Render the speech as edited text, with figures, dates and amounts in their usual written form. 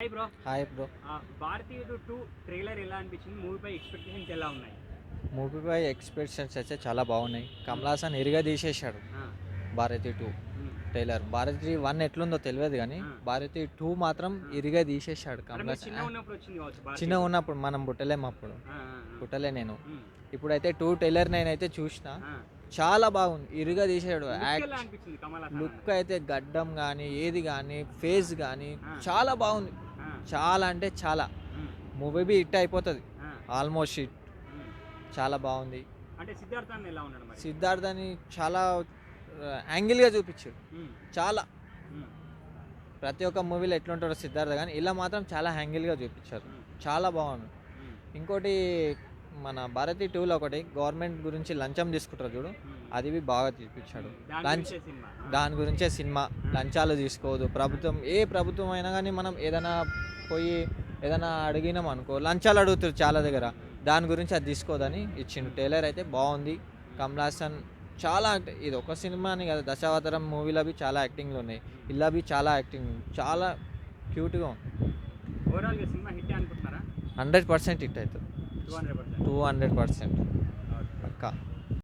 Hi bro. Hi bro. 'భారతీయుడు 2' trailer ఎలా అనిపించింది? మూవీపై ఎక్స్‌పెక్టేషన్స్ ఎలా ఉన్నాయి? మూవీపై ఎక్స్‌పెక్టేషన్స్ అయితే చాలా బాగున్నాయి. కమల్ హాసన్ ఇరగదీసేశాడు ఆ! 'భారతి 2' హ్మ్. ట్రైలర్. 'భారతి 1' ఎట్లుందో తెలవదు గానీ ఆ! 'భారతి 2' మాత్రం ఇరగదీసేశాడు అంటే కమల్ మీరు హాసన్. చిన్నగున్నప్పుడు వచ్చింది కావచ్చు 'భారతీయుడు'. చిన్నగా ఉన్నప్పుడు మనం పుట్టలేము అప్పుడు. ఆ! ఆ! ఆ! పుట్టలే నేను. హ్మ్. ఇప్పుడైతే 2 ట్రైలర్ నేనైతే చూసిన. ఆ! చాలా బాగుంది. ఇరగదీశాడు. లుక్ ఎలా అనిపించింది కమల్ హాసన్ లుక్ అన్నది? అయితే గడ్డం గానీ, ఏది గానీ, ఫేస్ గానీ ఆ! చాలా బాగుంది. ఆ! చాలా అంటే చాలా. హ్మ్. మూవీ బి హిట్ అయిపోతది. ఆ! Almost hit. హ్మ్. చాలా బాగుంది. అంటే సిద్ధార్థ్ అన్న ఎలా ఉన్నాడు మరి? సిద్ధార్థని చాలా యాంగిల్‌గా చూపిచ్చాడు. హ్మ్. చాలా. హ్మ్. ప్రతి ఒక్క మూవీలో ఎట్లుంటాడో సిద్ధార్థ గానీ, ఇలా మాత్రం చాలా యాంగిల్‌గా చూపిచ్చారు. హ్మ్. చాలా బాగుంది. హ్మ్. ఇంకోటి మన 'భారతి 2'లో ఒకటి గవర్నమెంట్ గురించి లంచం తీసుకుంటారు చూడు, హ్మ్. అది బాగా చూపిచ్చాడు. దాని లంచ్ గురించే సినిమా. దాని గురించే సినిమా. ఆ! లంచాలు తీసుకోదు. ఏ ప్రభుత్వం అయినా గానీ మనం ఏదైనా పోయి ఏదైనా అడిగినాం అనుకో, లంచాలు అడుగుతారు చాలా దగ్గర. దాని గురించి అది తీసుకోదని ఇచ్చిండు. ట్రైలర్ అయితే బాగుంది. కమల్ హాసన్ చాలా అంటే ఇది ఒక సినిమా అని కాదు, 'దశావతారం' మూవీలో బి చాలా యాక్టింగ్‌లు ఉన్నాయి. ఇలా బి చాలా యాక్టింగ్ చాలా క్యూట్‌గా ఉంది. ఓవరాల్‌గా సినిమా హిట్టే అనుకుంటున్నారా? 100% హిట్ అవుతుంది. 200%. 200% ఓకే. పక్కా.